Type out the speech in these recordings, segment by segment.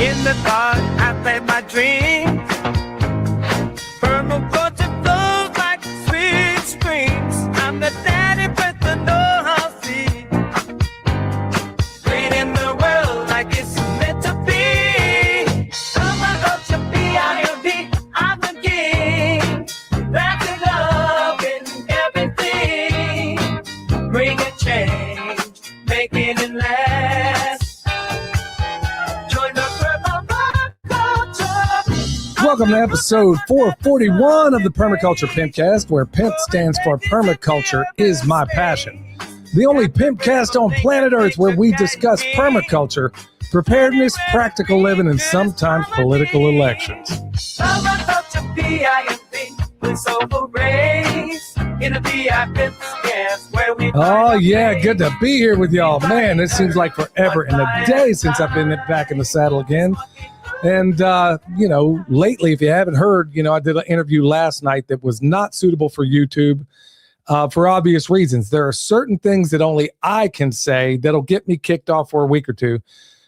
In the dark, I play my dreams. Permaculture flows like sweet streams. I'm the daddy with the know-how seed. Creating the world like it's meant to be. Permaculture, P-I-M-P, I'm the king. That's the love in everything. Bringing change, making it last. Welcome to episode 441 of the Permaculture Pimpcast, where PIMP stands for Permaculture is my passion. The only Pimpcast on planet Earth where we discuss permaculture, preparedness, practical living, and sometimes political elections. Permaculture, P-I-M-P, with soulful rays in a P-I-Pimpcast where we... Oh, yeah, good to be here with y'all. Man, it seems like forever and a day since I've been back in the saddle again. And, lately, if you haven't heard, I did an interview last night that was not suitable for YouTube for obvious reasons. There are certain things that only I can say that'll get me kicked off for a week or two.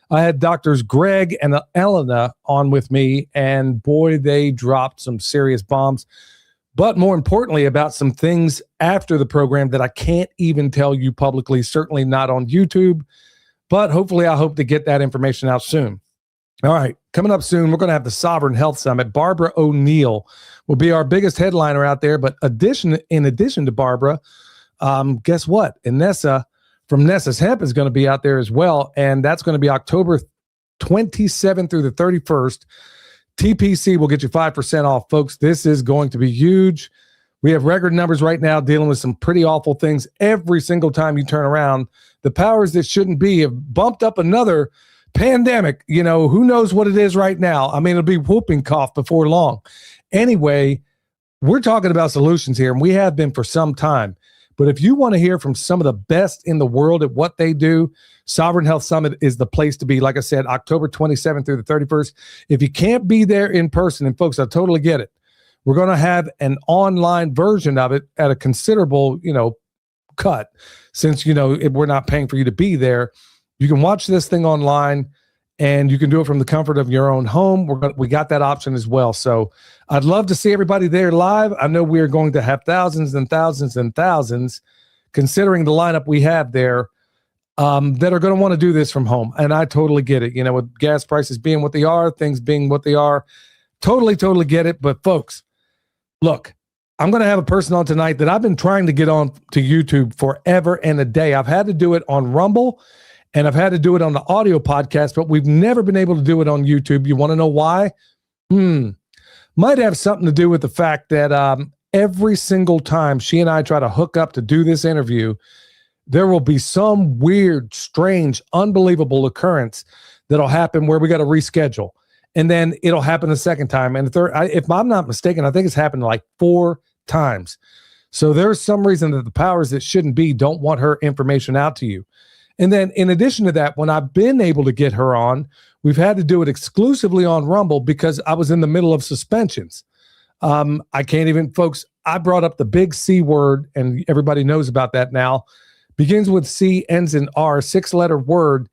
I had doctors Greg and Elena on with me, and boy, they dropped some serious bombs. But more importantly, about some things after the program that I can't even tell you publicly, certainly not on YouTube. But hopefully, I hope to get that information out soon. All right, coming up soon, we're going to have the Sovereign Health Summit. Barbara O'Neill will be our biggest headliner out there. But in addition to Barbara, guess what? Inessa from Nessa's Hemp is going to be out there as well. And that's going to be October 27th through the 31st. TPC will get you 5% off, folks. This is going to be huge. We have record numbers right now dealing with some pretty awful things. Every single time you turn around, the powers that shouldn't be have bumped up another pandemic. Who knows what it is right now? I mean, it'll be whooping cough before long. Anyway, we're talking about solutions here, and we have been for some time. But if you want to hear from some of the best in the world at what they do, Sovereign Health Summit is the place to be. Like I said, October 27th through the 31st. If you can't be there in person, and folks, I totally get it, we're going to have an online version of it at a considerable, cut, since, we're not paying for you to be there. You can watch this thing online, and you can do it from the comfort of your own home. We got that option as well. So I'd love to see everybody there live. I know we're going to have thousands and thousands and thousands, considering the lineup we have there, that are going to want to do this from home. And I totally get it. With gas prices being what they are, things being what they are, totally get it. But folks, look, I'm going to have a person on tonight that I've been trying to get on to YouTube forever and a day. I've had to do it on Rumble, and I've had to do it on the audio podcast, but we've never been able to do it on YouTube. You want to know why? Might have something to do with the fact that every single time she and I try to hook up to do this interview, there will be some weird, strange, unbelievable occurrence that'll happen where we got to reschedule. And then it'll happen a second time. And the third, if I'm not mistaken, I think it's happened like 4 times. So there's some reason that the powers that shouldn't be don't want her information out to you. And then in addition to that, when I've been able to get her on, we've had to do it exclusively on Rumble because I was in the middle of suspensions. I can't even, folks, I brought up the big C word, and everybody knows about that now. Begins with C, ends in R, 6-letter word.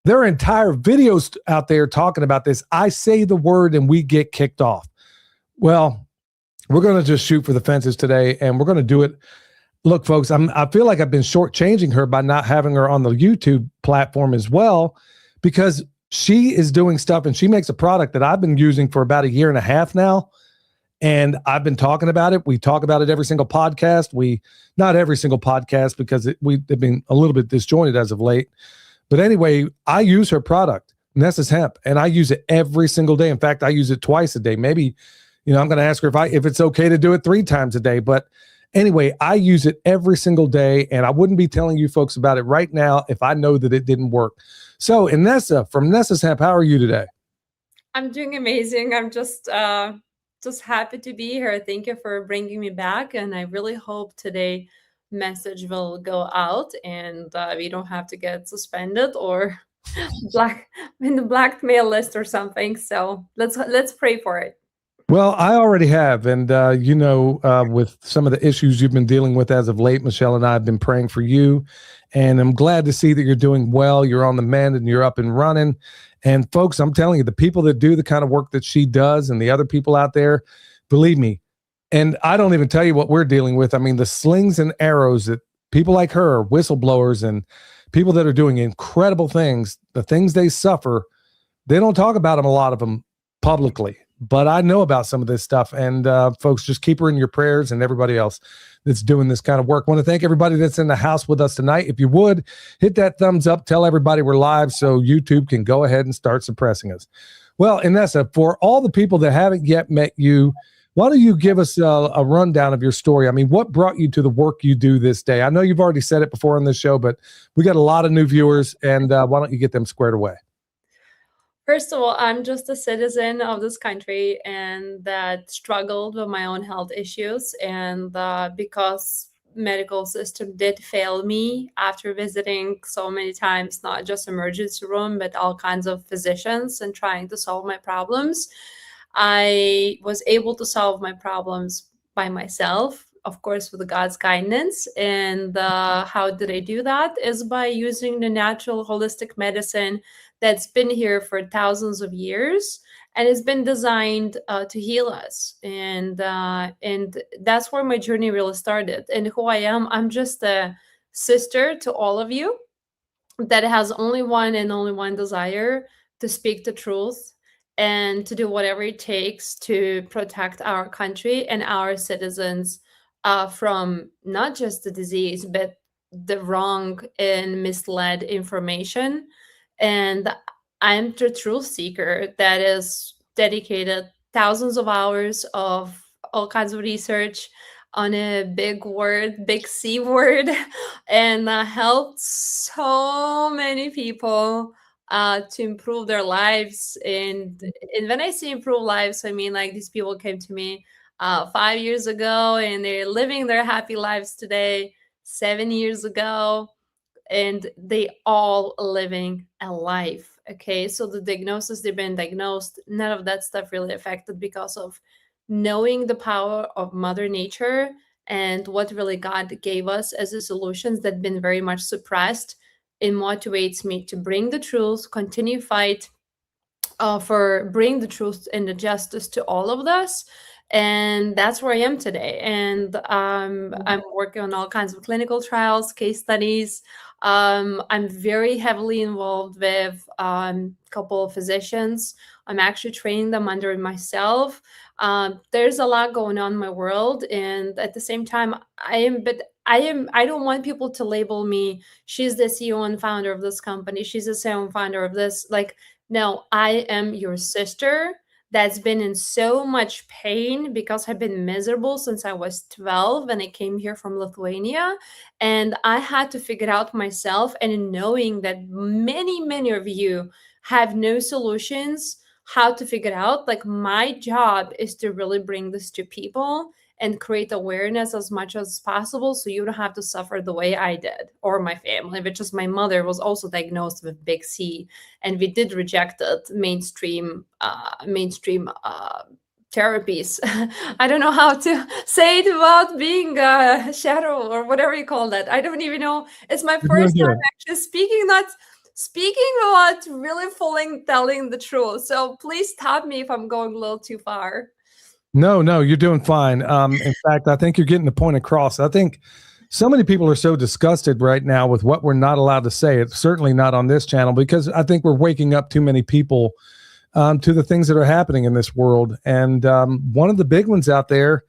There are entire videos out there talking about this. I say the word and we get kicked off. Well, we're going to just shoot for the fences today, and we're going to do it. Look, folks, I feel like I've been shortchanging her by not having her on the YouTube platform as well, because she is doing stuff and she makes a product that I've been using for about 1.5 years now. And I've been talking about it. We talk about it every single podcast. Not every single podcast, because we've been a little bit disjointed as of late. But anyway, I use her product, Nessa's Hemp, and I use it every single day. In fact, I use it twice a day. Maybe, I'm going to ask her if it's okay to do it 3 times a day. But anyway, I use it every single day, and I wouldn't be telling you folks about it right now if I know that it didn't work. So, Inessa from Nessa's Hemp, how are you today? I'm doing amazing. I'm just happy to be here. Thank you for bringing me back, and I really hope today message will go out and we don't have to get suspended or in the blackmail list or something. So let's pray for it. Well, I already have. And, with some of the issues you've been dealing with as of late, Michelle and I have been praying for you And I'm glad to see that you're doing well. You're on the mend and you're up and running. And folks, I'm telling you, the people that do the kind of work that she does and the other people out there, believe me, and I don't even tell you what we're dealing with. I mean, the slings and arrows that people like her, whistleblowers and people that are doing incredible things, the things they suffer, they don't talk about them, a lot of them publicly. But I know about some of this stuff. And folks, just keep her in your prayers and everybody else that's doing this kind of work. I want to thank everybody that's in the house with us tonight. If you would, hit that thumbs up. Tell everybody we're live so YouTube can go ahead and start suppressing us. Well, Inessa, for all the people that haven't yet met you, why don't you give us a rundown of your story? I mean, what brought you to the work you do this day? I know you've already said it before on this show, but we got a lot of new viewers, and why don't you get them squared away? First of all, I'm just a citizen of this country and that struggled with my own health issues. And because medical system did fail me after visiting so many times, not just emergency room, but all kinds of physicians and trying to solve my problems, I was able to solve my problems by myself, of course, with God's guidance. And how did I do that? Is by using the natural holistic medicine that's been here for thousands of years and has been designed to heal us. And that's where my journey really started. And who I am, I'm just a sister to all of you that has only one and only one desire: to speak the truth and to do whatever it takes to protect our country and our citizens from not just the disease, but the wrong and misled information. And I'm the truth seeker that is dedicated thousands of hours of all kinds of research on a big word, big C word, and helped so many people to improve their lives. And when I say improve lives, I mean like these people came to me 5 years ago and they're living their happy lives today, 7 years ago, and they all living a life. Okay, so the diagnosis, they've been diagnosed, none of that stuff really affected because of knowing the power of Mother Nature and what really God gave us as a solutions that been very much suppressed. It motivates me to bring the truth, continue fight for bring the truth and the justice to all of us. And that's where I am today. And I'm working on all kinds of clinical trials, case studies. I'm very heavily involved with a couple of physicians. I'm actually training them under myself. There's a lot going on in my world, and at the same time, I don't want people to label me, she's the CEO and founder of this company, she's the CEO and founder of this. Like, no, I am your sister that's been in so much pain because I've been miserable since I was 12 and I came here from Lithuania. And I had to figure out myself, and in knowing that many of you have no solutions how to figure out, like, my job is to really bring this to people and create awareness as much as possible so you don't have to suffer the way I did, or my family, which is my mother was also diagnosed with big C, and we did reject it, mainstream therapies. I don't know how to say it without being a shadow or whatever you call that. I don't even know. It's my first time actually speaking without really fully telling the truth. So please stop me if I'm going a little too far. No, you're doing fine. In fact, I think you're getting the point across. I think so many people are so disgusted right now with what we're not allowed to say. It's certainly not on this channel, because I think we're waking up too many people to the things that are happening in this world. And one of the big ones out there,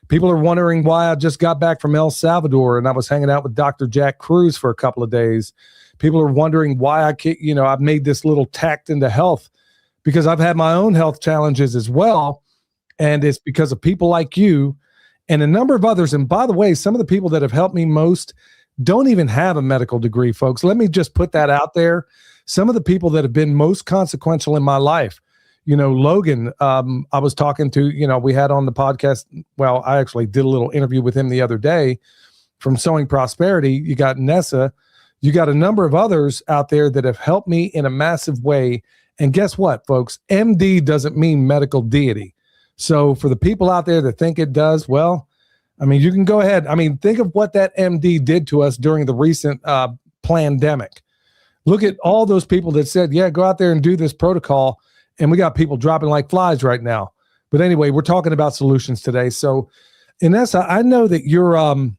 people are wondering why I just got back from El Salvador and I was hanging out with Dr. Jack Cruz for a couple of days. People are wondering why I can't, I've made this little tact into health, because I've had my own health challenges as well. And it's because of people like you and a number of others. And by the way, some of the people that have helped me most don't even have a medical degree, folks. Let me just put that out there. Some of the people that have been most consequential in my life, Logan, I was talking to, we had on the podcast. Well, I actually did a little interview with him the other day from Sowing Prosperity. You got Inessa. You got a number of others out there that have helped me in a massive way. And guess what, folks? MD doesn't mean medical deity. So for the people out there that think it does, well, I mean, you can go ahead. I mean, think of what that MD did to us during the recent pandemic. Look at all those people that said, yeah, go out there and do this protocol. And we got people dropping like flies right now. But anyway, we're talking about solutions today. So, Inessa, I know that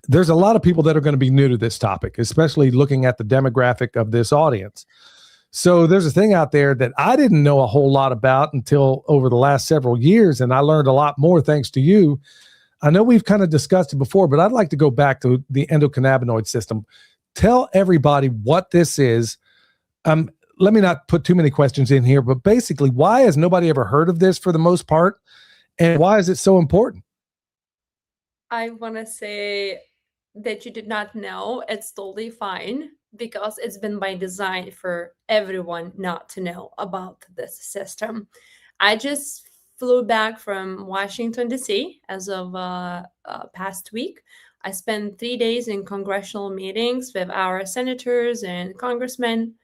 there's a lot of people that are going to be new to this topic, especially looking at the demographic of this audience. So there's a thing out there that I didn't know a whole lot about until over the last several years, and I learned a lot more thanks to you. I know we've kind of discussed it before, but I'd like to go back to the endocannabinoid system. Tell everybody what this is. Let me not put too many questions in here, but basically, why has nobody ever heard of this for the most part? And why is it so important? I want to say that you did not know. It's totally fine because it's been by design for everyone not to know about this system. I just flew back from Washington, D.C. as of past week. I spent 3 days in congressional meetings with our senators and congressmen,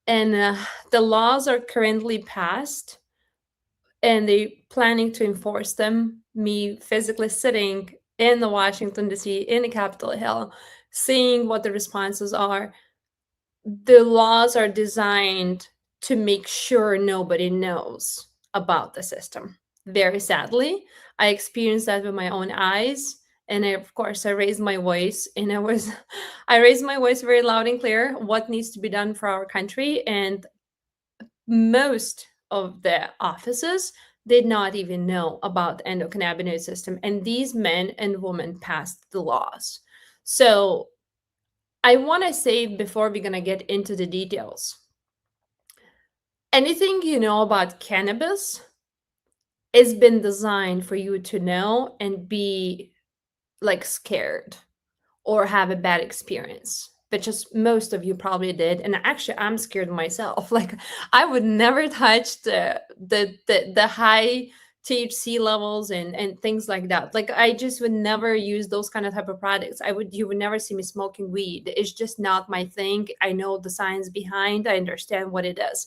and the laws are currently passed and they planning to enforce them. Me physically sitting in the Washington, D.C., in the Capitol Hill, seeing what the responses are. The laws are designed to make sure nobody knows about the system. Very sadly, I experienced that with my own eyes. And of course, I raised my voice, and I raised my voice very loud and clear what needs to be done for our country. And most of the offices did not even know about the endocannabinoid system, and these men and women passed the laws. So I want to say, before we're going to get into the details, anything you know about cannabis has been designed for you to know and be like scared or have a bad experience, which is most of you probably did. And actually, I'm scared myself. Like, I would never touch the high THC levels and things like that. Like, I just would never use those kind of type of products. You would never see me smoking weed. It's just not my thing. I know the science behind. I understand what it is.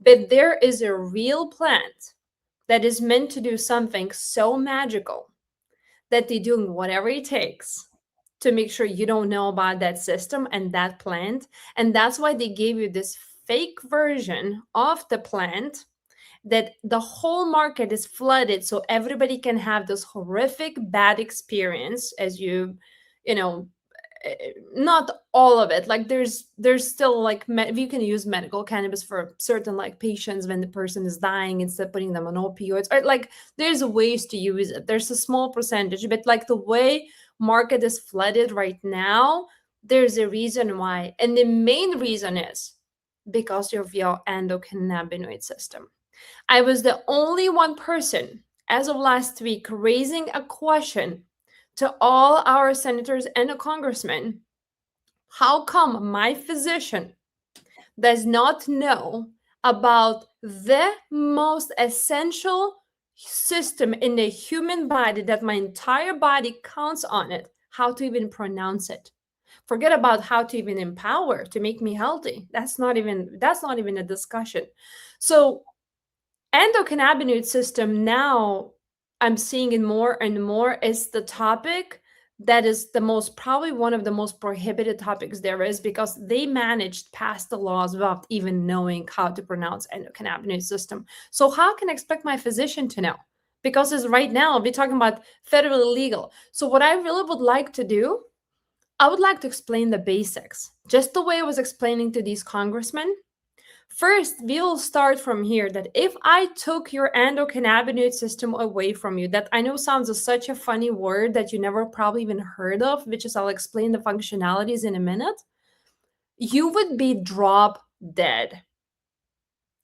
But there is a real plant that is meant to do something so magical that they're doing whatever it takes to make sure you don't know about that system and that plant. And that's why they gave you this fake version of the plant that the whole market is flooded so everybody can have this horrific bad experience. As you know, not all of it. Like, there's still like you can use medical cannabis for certain like patients when the person is dying instead of putting them on opioids, or like there's ways to use it. There's a small percentage, but like the way market is flooded right now, there's a reason why. And the main reason is because of your endocannabinoid system. I was the only one person as of last week raising a question to all our senators and a congressman. How come my physician does not know about the most essential system in the human body that my entire body counts on it, how to even pronounce it? Forget about how to even empower to make me healthy. That's not even a discussion. So endocannabinoid system, now I'm seeing it more and more, is the topic that is the most, probably one of the most prohibited topics there is, because they managed past the laws without even knowing how to pronounce endocannabinoid system. So how can I expect my physician to know? Because it's right now, I'll be talking about federally legal. So what I really would like to do, I would like to explain the basics, just the way I was explaining to these congressmen. First, we will start from here, that if I took your endocannabinoid system away from you, that I know sounds like such a funny word that you never probably even heard of, which is, I'll explain the functionalities in a minute, you would be drop dead.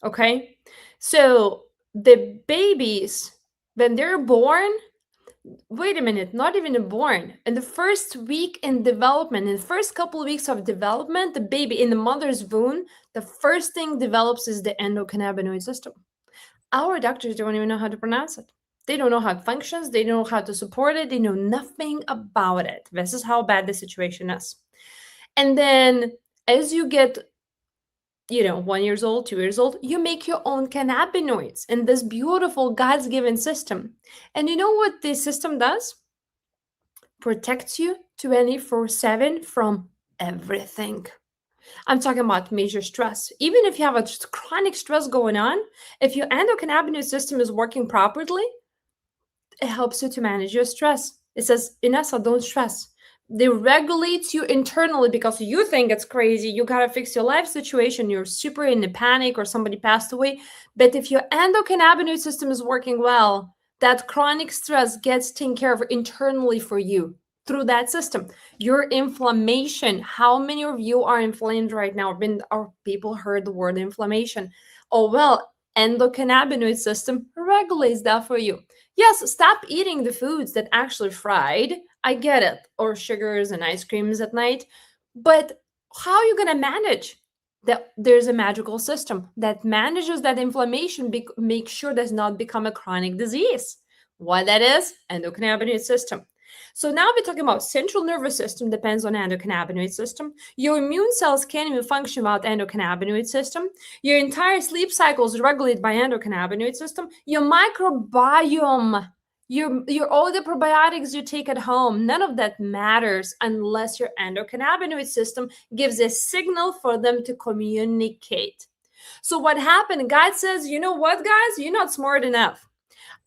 Okay? So the babies, when they're born, wait a minute, not even born. In the first week in development, in the first couple of weeks of development, the baby in the mother's womb, the first thing develops is the endocannabinoid system. Our doctors don't even know how to pronounce it. They don't know how it functions. They don't know how to support it. They know nothing about it. This is how bad the situation is. And then as you get 1 years old, 2 years old, you make your own cannabinoids in this beautiful God's given system. And you know what this system does? Protects you 24/7 from everything. I'm talking about major stress. Even if you have a chronic stress going on, if your endocannabinoid system is working properly, it helps you to manage your stress. It says, Inessa, don't stress. They regulate you internally because you think it's crazy. You got to fix your life situation. You're super in a panic or somebody passed away. But if your endocannabinoid system is working well, that chronic stress gets taken care of internally for you through that system. Your inflammation, how many of you are inflamed right now? Or people heard the word inflammation? Oh, well, endocannabinoid system regulates that for you. Yes, stop eating the foods that actually fried. I get it, or sugars and ice creams at night. But how are you going to manage that? There's a magical system that manages that inflammation, make sure does not become a chronic disease. What that is? Endocannabinoid system. So now we're talking about central nervous system depends on endocannabinoid system. Your immune cells can't even function without endocannabinoid system. Your entire sleep cycle is regulated by endocannabinoid system. Your microbiome, your all the probiotics you take at home, none of that matters unless your endocannabinoid system gives a signal for them to communicate. So what happened? God says, you know what, guys, you're not smart enough.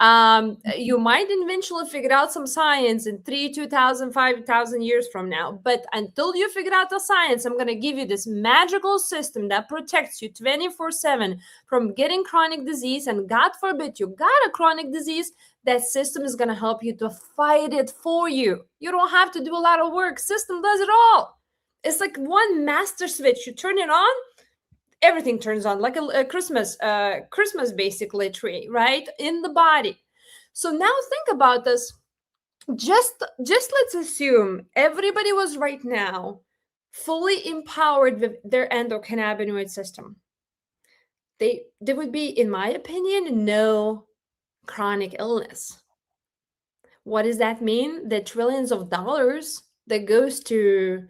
You might eventually figure out some science in 2,000, 5,000 years from now. But until you figure out the science, I'm going to give you this magical system that protects you 24/7 from getting chronic disease. And God forbid you got a chronic disease, that system is going to help you to fight it for you. You don't have to do a lot of work. System does it all. It's like one master switch. You turn it on, everything turns on, like a Christmas basically tree, right, in the body. So now think about this. Just let's assume everybody was right now fully empowered with their endocannabinoid system. There would be, in my opinion, no chronic illness. What does that mean? The trillions of dollars that goes to,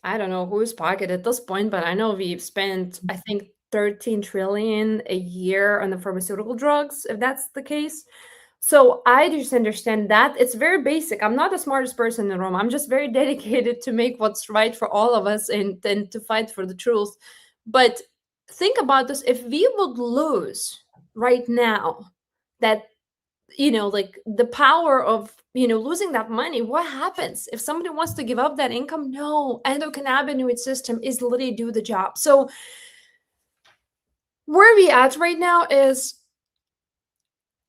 I don't know whose pocket at this point, but I know we've spent, I think, 13 trillion a year on the pharmaceutical drugs, if that's the case. So I just understand that it's very basic. I'm not the smartest person in the room. I'm just very dedicated to make what's right for all of us and to fight for the truth. But think about this. If we would lose right now that, like the power of, losing that money, what happens if somebody wants to give up that income? No, endocannabinoid system is literally do the job. So where we at right now is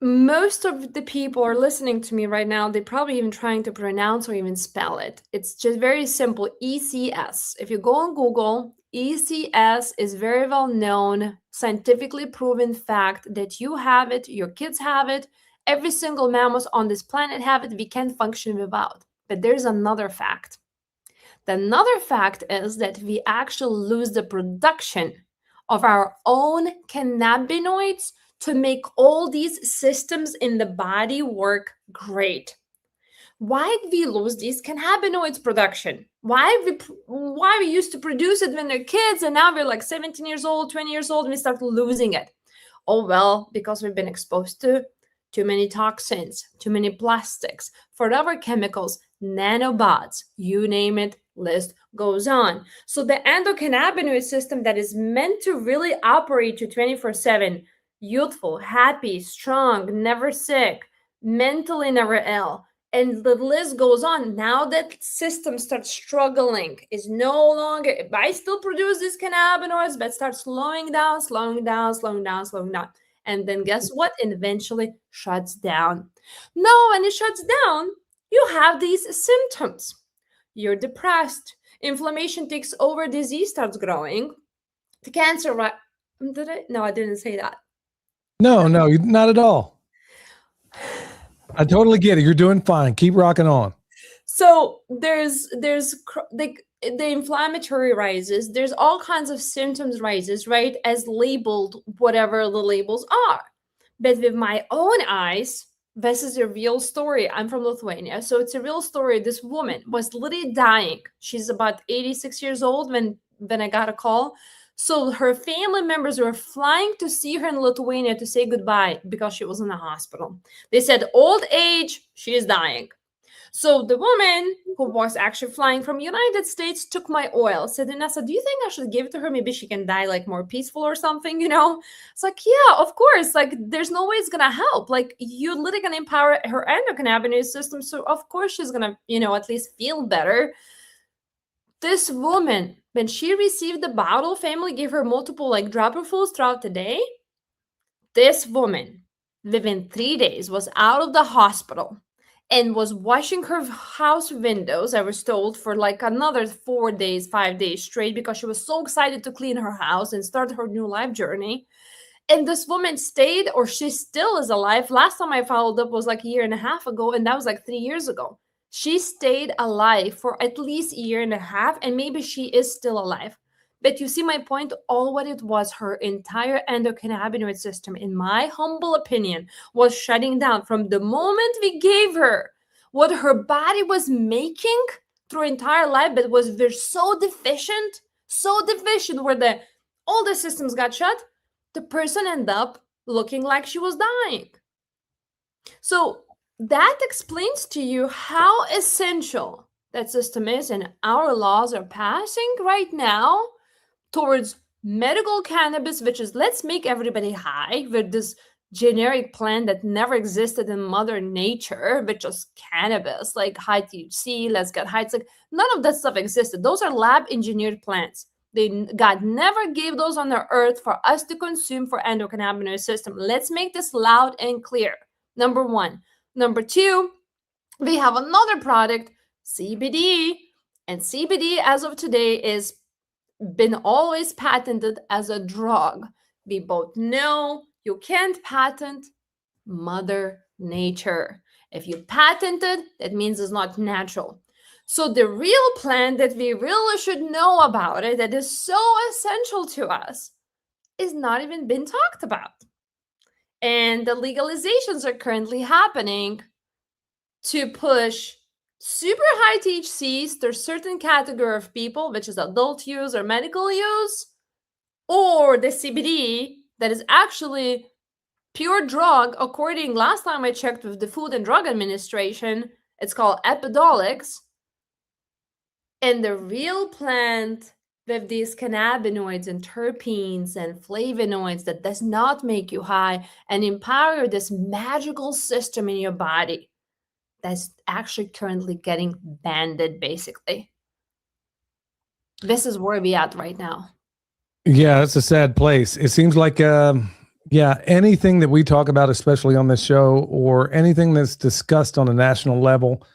most of the people are listening to me right now. They're probably even trying to pronounce or even spell it. It's just very simple. ECS. If you go on Google, ECS is very well known, scientifically proven fact that you have it, your kids have it, every single mammoth on this planet have it. We can't function without. But there's another fact. The another fact is that we actually lose the production of our own cannabinoids to make all these systems in the body work great. Why did we lose these cannabinoids production? Why we used to produce it when they're kids and now we're like 17 years old, 20 years old, and we start losing it? Oh, well, because we've been exposed to too many toxins, too many plastics, forever chemicals, nanobots, you name it, list goes on. So the endocannabinoid system that is meant to really operate you 24/7, youthful, happy, strong, never sick, mentally never ill, and the list goes on. Now that system starts struggling, is no longer, I still produce these cannabinoids, but start slowing down. And then guess what? And eventually shuts down. No, when it shuts down, you have these symptoms. You're depressed. Inflammation takes over. Disease starts growing. The cancer, right? Did I? No, I didn't say that. No, not at all. I totally get it. You're doing fine. Keep rocking on. So there's the inflammatory rises. There's all kinds of symptoms rises, right? As labeled, whatever the labels are. But with my own eyes, this is a real story. I'm from Lithuania, so it's a real story. This woman was literally dying. She's about 86 years old when I got a call. So her family members were flying to see her in Lithuania to say goodbye because she was in the hospital. They said, old age, she is dying. So the woman who was actually flying from United States took my oil, said, Inessa, do you think I should give it to her? Maybe she can die like more peaceful or something, you know? It's like, yeah, of course. Like, there's no way it's gonna help. Like, you literally gonna empower her endocannabinoid system. So of course she's gonna, you know, at least feel better. This woman, when she received the bottle, family gave her multiple like dropperfuls throughout the day. This woman, within 3 days, was out of the hospital and was washing her house windows, I was told, for like another 4 days, 5 days straight because she was so excited to clean her house and start her new life journey. And this woman stayed, or she still is alive. Last time I followed up was like a year and a half ago, and that was like 3 years ago. She stayed alive for at least a year and a half, and maybe she is still alive. But you see my point? All what it was, her entire endocannabinoid system, in my humble opinion, was shutting down from the moment we gave her what her body was making through entire life, but was very so deficient where all the systems got shut. The person ended up looking like she was dying. So that explains to you how essential that system is, and our laws are passing right now towards medical cannabis, which is let's make everybody high with this generic plant that never existed in mother nature, which is cannabis, like high THC, let's get high. It's like none of that stuff existed. Those are lab engineered plants. God never gave those on the earth for us to consume for endocannabinoid system. Let's make this loud and clear. Number one. Number two, we have another product, CBD. And CBD, as of today, is been always patented as a drug. We both know you can't patent Mother Nature. If you patent it, that means it's not natural. So the real plant that we really should know about it, that is so essential to us, is not even been talked about. And the legalizations are currently happening to push super high THCs to a certain category of people, which is adult use or medical use, or the CBD that is actually pure drug. According, last time I checked with the Food and Drug Administration, it's called Epidiolex. And the real plant with these cannabinoids and terpenes and flavonoids that does not make you high and empower this magical system in your body that's actually currently getting banned, basically. This is where we at right now. Yeah, it's a sad place. It seems like, anything that we talk about, especially on this show, or anything that's discussed on a national level,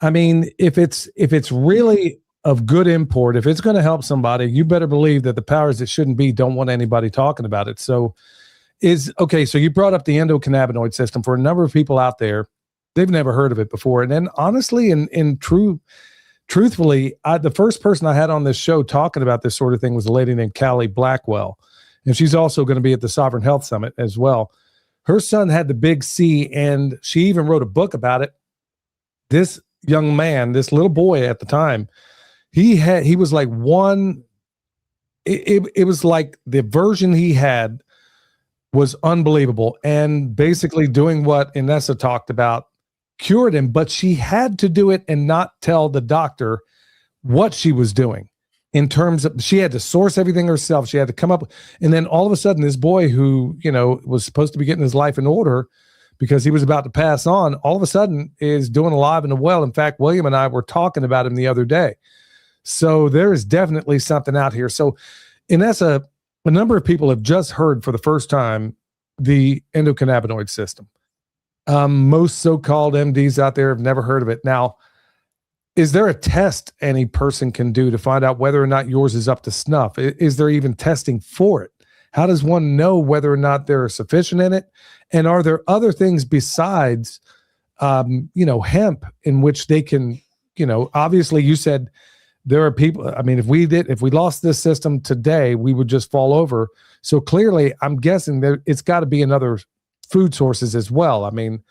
I mean, if it's really of good import, if it's going to help somebody, you better believe that the powers that shouldn't be don't want anybody talking about it. So so you brought up the endocannabinoid system. For a number of people out there, they've never heard of it before. And then honestly, truthfully, the first person I had on this show talking about this sort of thing was a lady named Callie Blackwell. And she's also going to be at the Sovereign Health Summit as well. Her son had the big C, and she even wrote a book about it. This young man, this little boy at the time, he was like it was like the version he had was unbelievable, and basically doing what Inessa talked about cured him, but she had to do it and not tell the doctor what she was doing. In terms of, she had to source everything herself. She had to come up, and then all of a sudden this boy who, was supposed to be getting his life in order because he was about to pass on, all of a sudden is doing alive and well. In fact, William and I were talking about him the other day. So there is definitely something out here. So Inessa, a number of people have just heard for the first time the endocannabinoid system. Most so-called MDs out there have never heard of it. Now, is there a test any person can do to find out whether or not yours is up to snuff? Is there even testing for it? How does one know whether or not there are sufficient in it? And are there other things besides, hemp in which they can, obviously you said there are people, I mean, if we lost this system today, we would just fall over. So clearly I'm guessing that it's got to be in other food sources as well. I mean,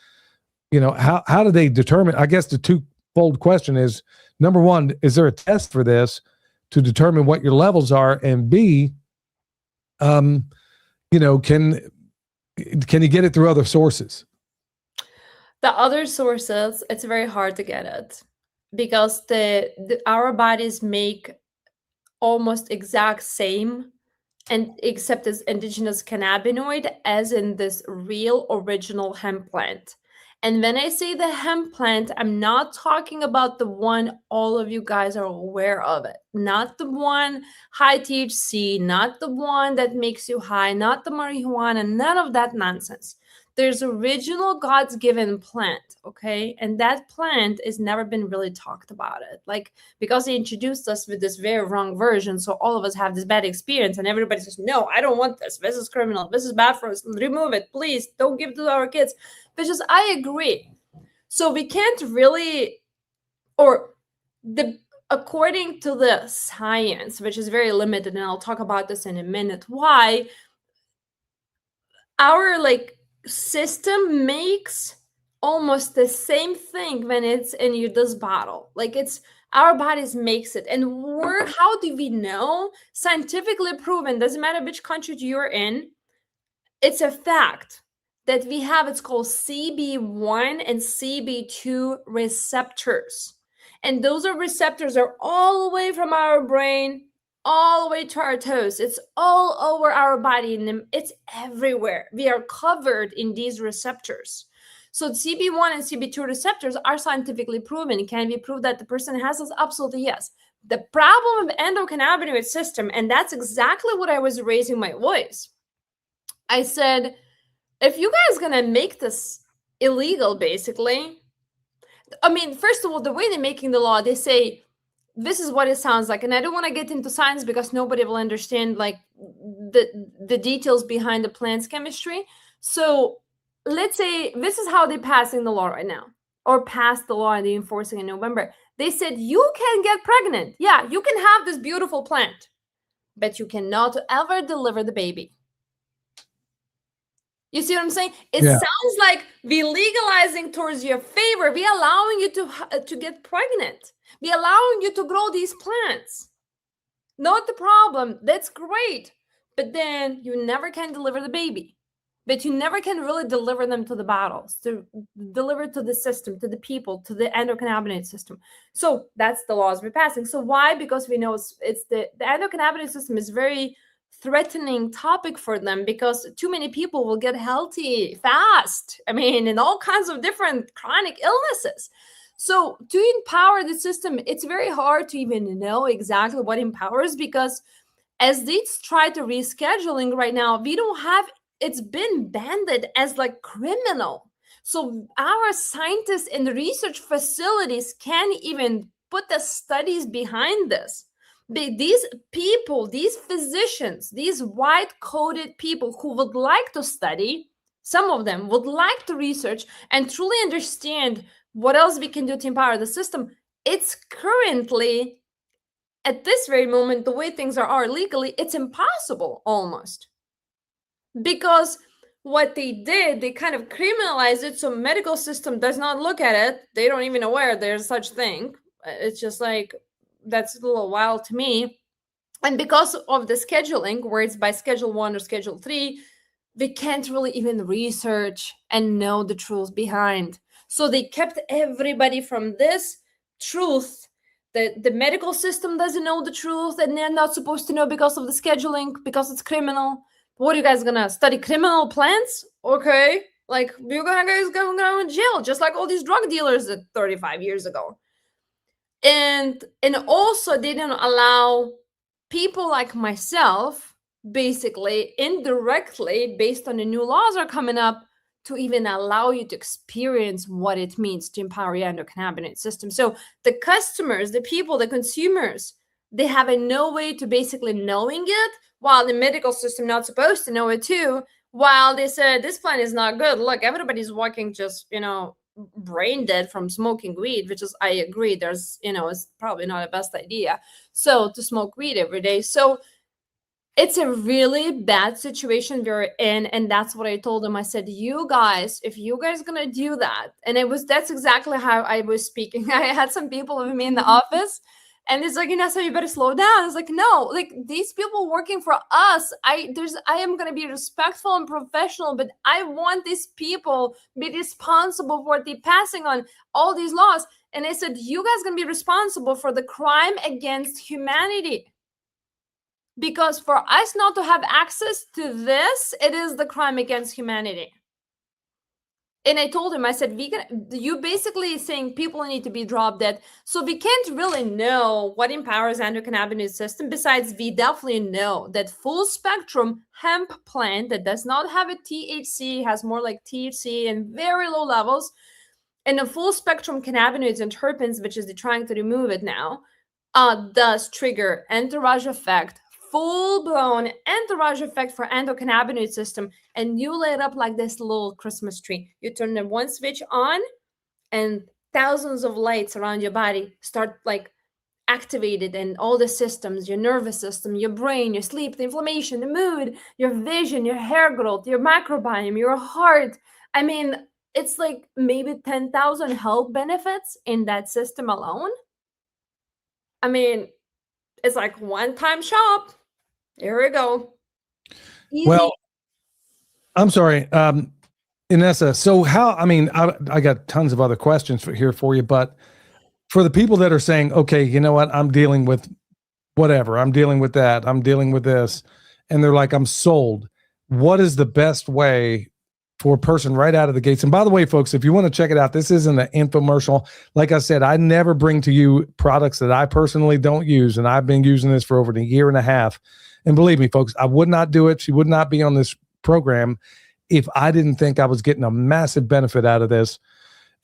how do they determine? I guess the twofold question is, number one, is there a test for this to determine what your levels are? And B, can you get it through other sources? The other sources, it's very hard to get it because our bodies make almost exact same, and except as indigenous cannabinoid as in this real original hemp plant. And when I say the hemp plant, I'm not talking about the one all of you guys are aware of it. Not the one high THC, not the one that makes you high, not the marijuana, none of that nonsense. There's original God's given plant, okay? And that plant has never been really talked about it. Like, because they introduced us with this very wrong version, so all of us have this bad experience, and everybody says, no, I don't want this, this is criminal, this is bad for us, remove it, please don't give it to our kids. Because I agree, so we can't really, or the according to the science, which is very limited, and I'll talk about this in a minute, why our like system makes almost the same thing when it's in this bottle. Like, it's our bodies makes it, and how do we know? Scientifically proven, doesn't matter which country you're in, it's a fact that we have, it's called CB1 and CB2 receptors, and those receptors are all the way from our brain all the way to our toes. It's all over our body, and it's everywhere. We are covered in these receptors. So CB1 and CB2 receptors are scientifically proven. Can we prove that the person has this? Absolutely yes. The problem with endocannabinoid system, and that's exactly what I was raising my voice. I said, if you guys gonna make this illegal, basically, I mean, first of all, the way they're making the law, they say this is what it sounds like, and I don't want to get into science because nobody will understand like the details behind the plant's chemistry. So let's say this is how they're passing the law right now, or passed the law and they're enforcing in November. They said you can get pregnant. Yeah, you can have this beautiful plant, but you cannot ever deliver the baby. You see what I'm saying? It sounds like we legalizing towards your favor. We allowing you to get pregnant. We allowing you to grow these plants. Not the problem. That's great. But then you never can deliver the baby. But you never can really deliver them to the bottles, to deliver to the system, to the people, to the endocannabinoid system. So that's the laws we're passing. So why? Because we know it's the endocannabinoid system is very threatening topic for them, because too many people will get healthy fast. I mean, in all kinds of different chronic illnesses. So to empower the system, it's very hard to even know exactly what empowers, because as they try to rescheduling right now, we don't have, it's been banned as like criminal. So our scientists and research facilities can't even put the studies behind this. These people, these physicians, these white-coated people who would like to study, some of them would like to research and truly understand what else we can do to empower the system. It's currently, at this very moment, the way things are legally, it's impossible almost. Because what they did, they kind of criminalized it, so medical system does not look at it. They don't even aware there's such thing. It's just like, that's a little wild to me. And because of the scheduling, where it's by Schedule 1 or Schedule 3, they can't really even research and know the truth behind. So they kept everybody from this truth. The medical system doesn't know the truth, and they're not supposed to know because of the scheduling, because it's criminal. What are you guys gonna study criminal plants? Okay, like you guys gonna go in jail, just like all these drug dealers 35 years ago. And also they didn't allow people like myself, basically indirectly, based on the new laws are coming up, to even allow you to experience what it means to empower your endocannabinoid system. So the customers, the people, the consumers, they have no way to basically knowing it, while the medical system not supposed to know it too, while they said this plant is not good. Look, everybody's walking just, brain dead from smoking weed, which is, I agree, there's, it's probably not the best idea. So to smoke weed every day. So it's a really bad situation we're in. And that's what I told them. I said, you guys, if you guys gonna do that, and that's exactly how I was speaking. I had some people with me in the office, And it's like, Inessa, you better slow down. It's like, no, like these people working for us, I am gonna be respectful and professional, but I want these people be responsible for the passing on all these laws. And I said, you guys gonna be responsible for the crime against humanity. Because for us not to have access to this, it is the crime against humanity. And I told him, I said, you basically saying people need to be drop dead. So we can't really know what empowers endocannabinoid system. Besides, we definitely know that full spectrum hemp plant that does not have a THC, has more like THC and very low levels, and the full spectrum cannabinoids and terpenes, which is they're trying to remove it now, does trigger entourage effect, full-blown entourage effect for endocannabinoid system. And you light up like this little Christmas tree. You turn the one switch on and thousands of lights around your body start like activated, and all the systems, your nervous system, your brain, your sleep, the inflammation, the mood, your vision, your hair growth, your microbiome, your heart. I mean, it's like maybe 10,000 health benefits in that system alone. I mean, it's like one-time shop. Here we go. Easy. Well, I'm sorry, Inessa. So how? I mean, I got tons of other questions here for you, but for the people that are saying, okay, you know what, I'm dealing with whatever, I'm dealing with that, I'm dealing with this, and they're like, I'm sold. What is the best way for a person right out of the gates? And by the way, folks, if you want to check it out, this isn't an infomercial. Like I said, I never bring to you products that I personally don't use, and I've been using this for over a year and a half. And believe me, folks, I would not do it. She would not be on this program if I didn't think I was getting a massive benefit out of this.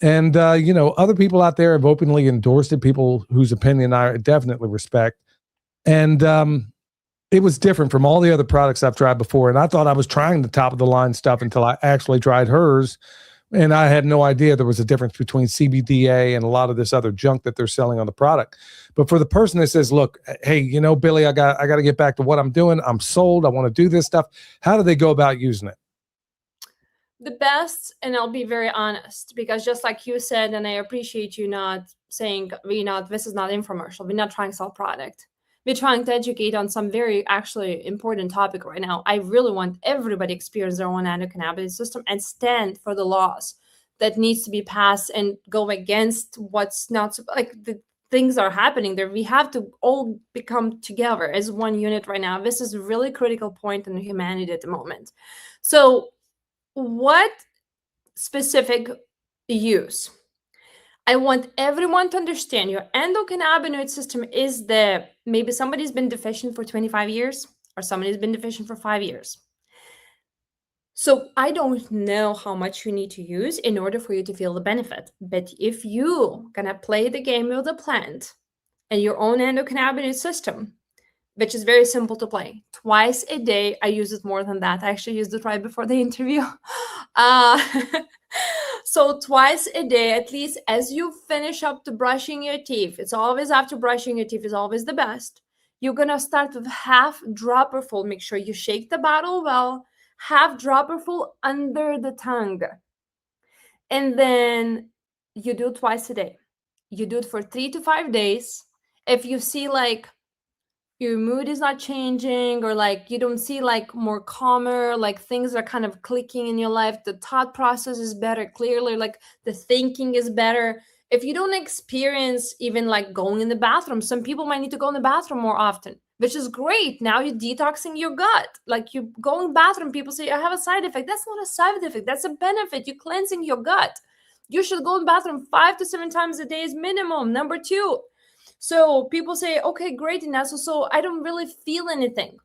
And, other people out there have openly endorsed it, people whose opinion I definitely respect. And it was different from all the other products I've tried before. And I thought I was trying the top of the line stuff until I actually tried hers. And I had no idea there was a difference between CBDA and a lot of this other junk that they're selling on the product. But for the person that says, look, hey, Billy, I got to get back to what I'm doing. I'm sold. I want to do this stuff. How do they go about using it? The best, and I'll be very honest, because just like you said, and I appreciate you not saying this is not infomercial. We're not trying to sell product. We're trying to educate on some very actually important topic right now. I really want everybody to experience their own endocannabinoid system and stand for the laws that needs to be passed and go against what's not like the things are happening there. We have to all become together as one unit right now. This is a really critical point in humanity at the moment. So what specific use? I want everyone to understand your endocannabinoid system is maybe somebody's been deficient for 25 years or somebody's been deficient for 5 years. So I don't know how much you need to use in order for you to feel the benefit. But if you gonna play the game with the plant and your own endocannabinoid system, which is very simple to play. Twice a day, I use it more than that. I actually used it right before the interview. So twice a day, at least as you finish up to brushing your teeth, it's always after brushing your teeth is always the best. You're gonna start with half dropper full. Make sure you shake the bottle well, half dropper full under the tongue. And then you do it twice a day. You do it for 3 to 5 days. If you see like your mood is not changing, or like you don't see like more calmer, like things are kind of clicking in your life, the thought process is better, clearly, like the thinking is better. If you don't experience even like going in the bathroom, some people might need to go in the bathroom more often, which is great. Now you're detoxing your gut. Like you go in the bathroom, people say I have a side effect. That's not a side effect, that's a benefit. You're cleansing your gut. You should go in the bathroom 5 to 7 times a day is minimum. Number 2. So people say, okay, great, Inessa, so I don't really feel anything.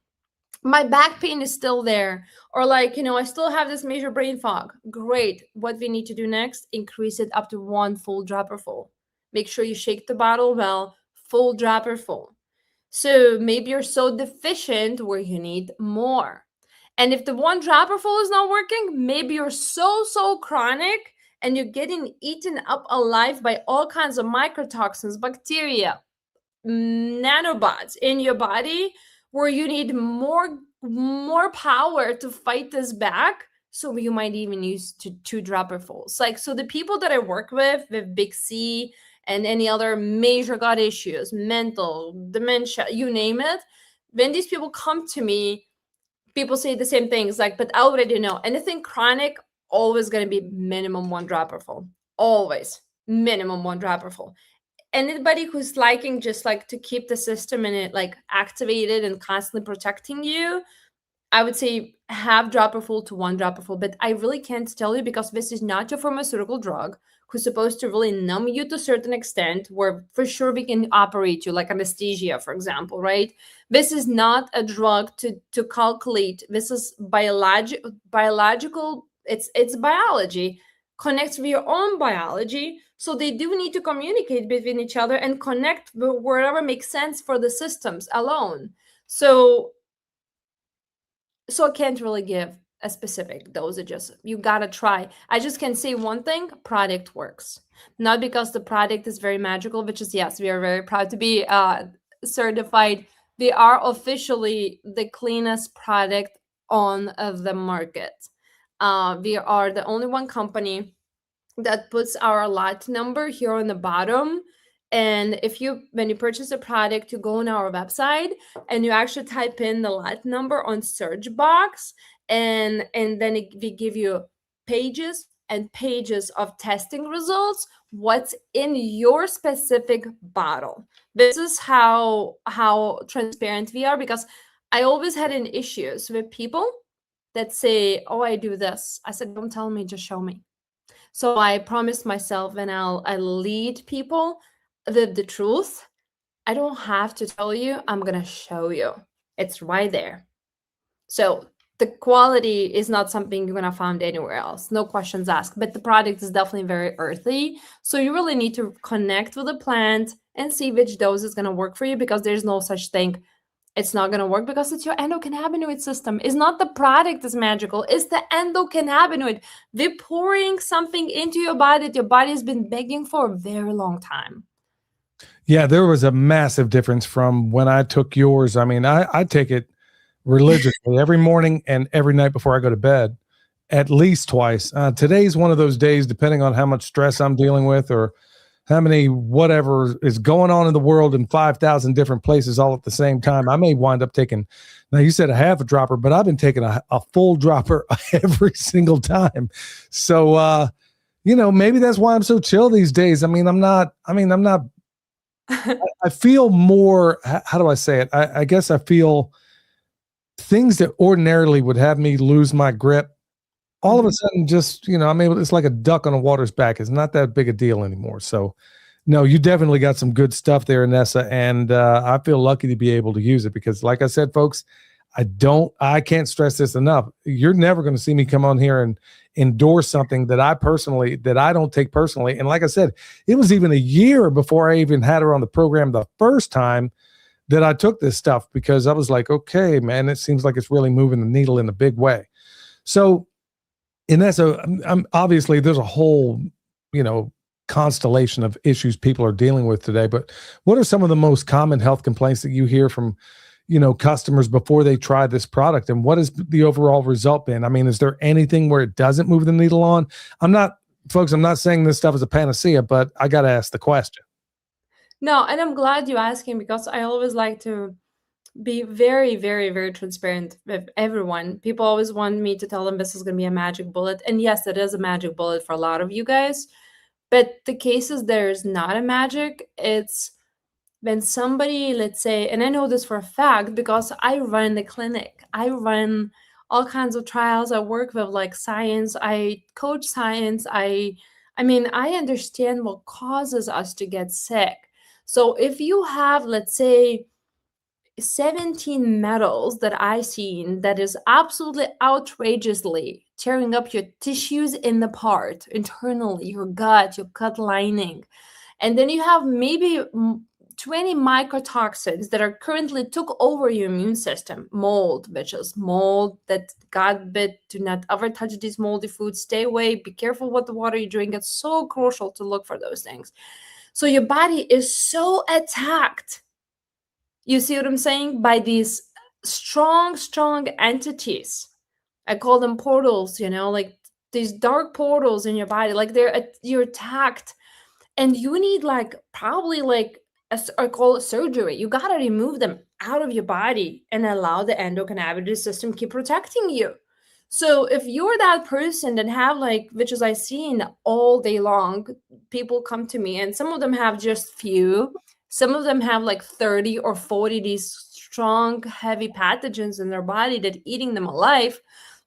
My back pain is still there. Or like, I still have this major brain fog. Great. What we need to do next, increase it up to 1 full dropper full. Make sure you shake the bottle well, full dropper full. So maybe you're so deficient where you need more. And if the 1 dropper full is not working, maybe you're so chronic and you're getting eaten up alive by all kinds of microtoxins, bacteria, nanobots in your body, where you need more power to fight this back. So you might even use 2 dropper fulls. Like, so the people that I work with Big C and any other major gut issues, mental, dementia, you name it, when these people come to me, people say the same things like, but I already know anything chronic, always going to be minimum 1 dropperful, always minimum 1 dropperful. Anybody who's liking just like to keep the system in it like activated and constantly protecting you, I would say half dropperful to 1 dropperful, but I really can't tell you because this is not your pharmaceutical drug who's supposed to really numb you to a certain extent where for sure we can operate you like anesthesia, for example, right? This is not a drug to calculate. This is biological, it's biology, connects with your own biology. So they do need to communicate between each other and connect wherever makes sense for the systems alone. So I can't really give a specific dosages. You gotta try. I just can say one thing: product works. Not because the product is very magical, which is yes, we are very proud to be certified. They are officially the cleanest product on the market. We are the only one company that puts our lot number here on the bottom. And if you, when you purchase a product, you go on our website and you actually type in the lot number on search box, and then we give you pages and pages of testing results, what's in your specific bottle. This is how transparent we are, because I always had an issues with people that say, oh, I do this. I said, don't tell me, just show me. So I promised myself, and I lead people the truth. I don't have to tell you, I'm gonna show you. It's right there. So the quality is not something you're gonna find anywhere else. No questions asked. But the product is definitely very earthy. So you really need to connect with the plant and see which dose is gonna work for you, because there's no such thing it's not going to work, because it's your endocannabinoid system. It's not the product that's magical. It's the endocannabinoid. They're pouring something into your body that your body has been begging for a very long time. Yeah, there was a massive difference from when I took yours. I mean, I take it religiously every morning and every night before I go to bed, at least twice. Today's one of those days, depending on how much stress I'm dealing with or how many whatever is going on in the world in 5,000 different places all at the same time. I may wind up taking, now you said a half a dropper, but I've been taking a full dropper every single time. So, maybe that's why I'm so chill these days. I'm not, I feel more, how do I say it? I guess I feel things that ordinarily would have me lose my grip. All of a sudden, just, it's like a duck on a water's back. It's not that big a deal anymore. So, no, you definitely got some good stuff there, Inessa. And I feel lucky to be able to use it because, like I said, folks, I can't stress this enough. You're never going to see me come on here and endorse something that I don't take personally. And like I said, it was even a year before I even had her on the program the first time that I took this stuff, because I was like, okay, man, it seems like it's really moving the needle in a big way. So, Inessa, obviously there's a whole, constellation of issues people are dealing with today, but what are some of the most common health complaints that you hear from, customers before they try this product, and what has the overall result been? I mean, is there anything where it doesn't move the needle on? I'm not saying this stuff is a panacea, but I got to ask the question. No, and I'm glad you're asking, because I always like to be very, very, very transparent with everyone. People always want me to tell them this is going to be a magic bullet. And yes, it is a magic bullet for a lot of you guys. But the cases there's not a magic, it's when somebody, let's say, and I know this for a fact because I run the clinic, I run all kinds of trials, I work with like science, I coach science, I mean, I understand what causes us to get sick. So if you have, let's say, 17 metals that I seen that is absolutely outrageously tearing up your tissues in the part internally, your gut lining. And then you have maybe 20 mycotoxins that are currently took over your immune system. Mold, bitches, mold that got bit. Do not ever touch these moldy foods. Stay away. Be careful what the water you drink. It's so crucial to look for those things. So your body is so attacked, you see what I'm saying? By these strong, strong entities. I call them portals, like these dark portals in your body, like you're attacked. and you need like probably like I call it surgery. You gotta remove them out of your body and allow the endocannabinoid system keep protecting you. So if you're that person that have like, which is I seen all day long, people come to me and some of them have just few, some of them have like 30 or 40 these strong, heavy pathogens in their body that eating them alive.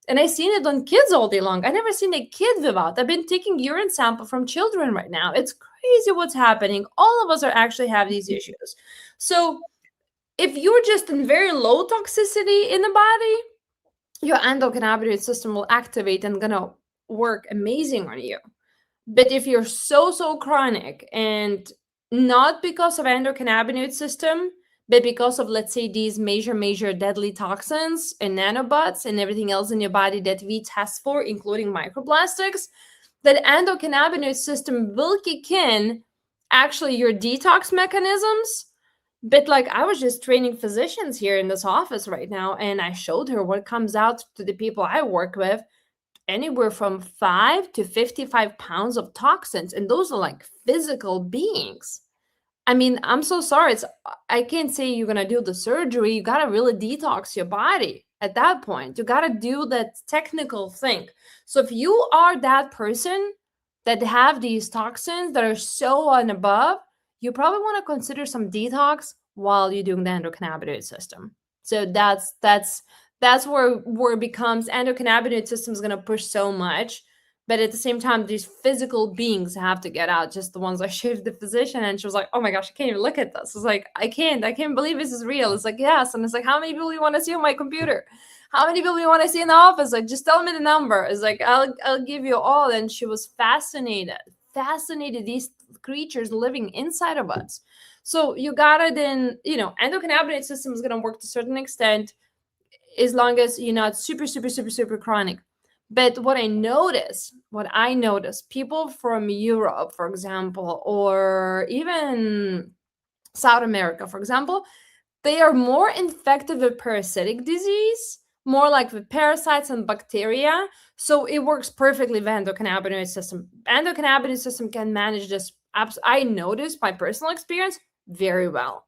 And I seen it on kids all day long. I never seen a kid without. I've been taking urine sample from children right now. It's crazy what's happening. All of us are actually have these issues. So if you're just in very low toxicity in the body, your endocannabinoid system will activate and gonna work amazing on you. But if you're so chronic and not because of endocannabinoid system, but because of, let's say, these major deadly toxins and nanobots and everything else in your body that we test for, including microplastics, that endocannabinoid system will kick in actually your detox mechanisms. But like I was just training physicians here in this office right now, and I showed her what comes out to the people I work with, anywhere from 5 to 55 pounds of toxins, and those are like physical beings. I mean, I'm so sorry. I can't say you're gonna do the surgery. You gotta really detox your body at that point. You gotta do that technical thing. So if you are that person that have these toxins that are so and above, you probably want to consider some detox while you're doing the endocannabinoid system. So that's where it becomes endocannabinoid system is gonna push so much. But at the same time, these physical beings have to get out, just the ones I showed the physician. And she was like, oh my gosh, I can't even look at this. It's like, I can't believe this is real. It's like, yes. And it's like, how many people you want to see on my computer? How many people you want to see in the office? Like, just tell me the number. It's like, I'll give you all. And she was fascinated, these creatures living inside of us. So you gotta then, endocannabinoid system is going to work to a certain extent as long as you're not super chronic. But what I notice, people from Europe, for example, or even South America, for example, they are more infected with parasitic disease, more like with parasites and bacteria. So it works perfectly with endocannabinoid system. Endocannabinoid system can manage this. I noticed my personal experience very well.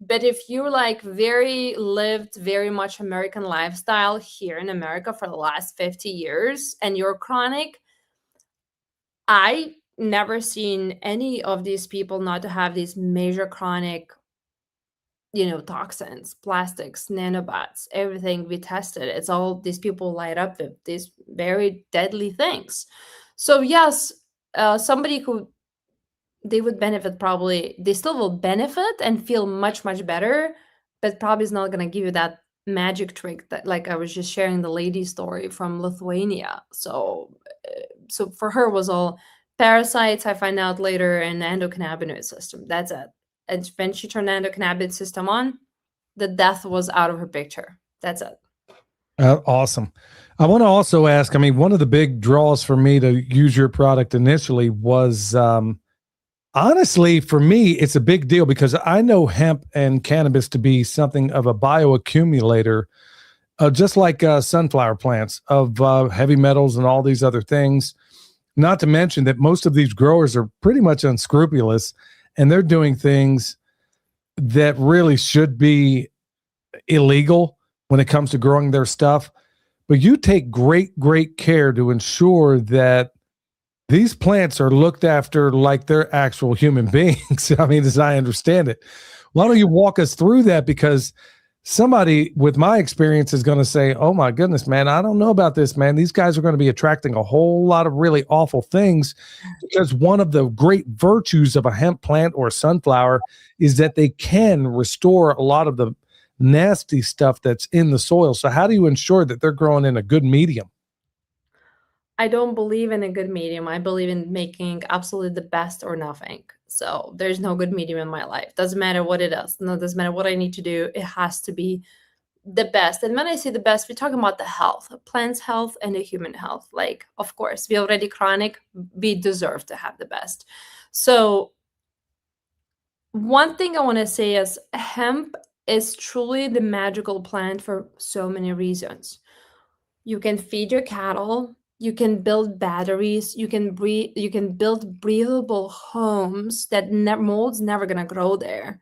But if you like lived very much American lifestyle here in America for the last 50 years and you're chronic, I never seen any of these people not to have these major chronic, toxins, plastics, nanobots, everything we tested. It's all these people light up with these very deadly things. So yes, somebody who they would benefit, probably they still will benefit and feel much better, but probably is not going to give you that magic trick that, like I was just sharing the lady story from Lithuania. So for her was all parasites, I find out later, and the endocannabinoid system. That's it. And when she turned the endocannabinoid system on, the death was out of her picture. That's it. Awesome. I want to also ask, I mean, one of the big draws for me to use your product initially was, honestly, for me, it's a big deal because I know hemp and cannabis to be something of a bioaccumulator, just like sunflower plants of heavy metals and all these other things. Not to mention that most of these growers are pretty much unscrupulous and they're doing things that really should be illegal when it comes to growing their stuff. But you take great care to ensure that these plants are looked after like they're actual human beings. I mean, as I understand it. Why don't you walk us through that? Because somebody with my experience is going to say, oh my goodness, man, I don't know about this, man. These guys are going to be attracting a whole lot of really awful things, because one of the great virtues of a hemp plant or a sunflower is that they can restore a lot of the nasty stuff that's in the soil. So how do you ensure that they're growing in a good medium? I don't believe in a good medium. I believe in making absolutely the best or nothing. So there's no good medium in my life. Doesn't matter what it is. No, doesn't matter what I need to do. It has to be the best. And when I say the best, we're talking about the health, plant's health and the human health. Like, of course, we already chronic. We deserve to have the best. So one thing I want to say is hemp is truly the magical plant for so many reasons. You can feed your cattle. You can build batteries. You can build breathable homes that mold's never gonna grow there.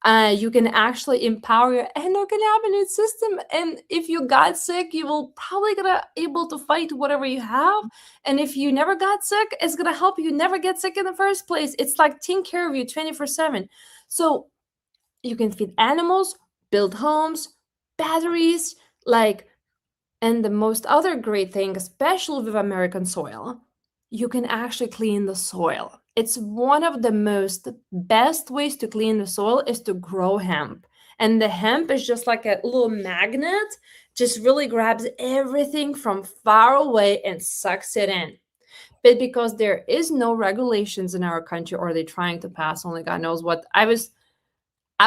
You can actually empower your endocannabinoid system, and if you got sick, you will probably gonna able to fight whatever you have. And if you never got sick, it's gonna help you never get sick in the first place. It's like taking care of you 24/7. So you can feed animals, build homes, batteries, like, and the most other great thing, especially with American soil, you can actually clean the soil. It's one of the most best ways to clean the soil is to grow hemp. And the hemp is just like a little magnet, just really grabs everything from far away and sucks it in. But because there is no regulations in our country, or they're trying to pass only God knows what, I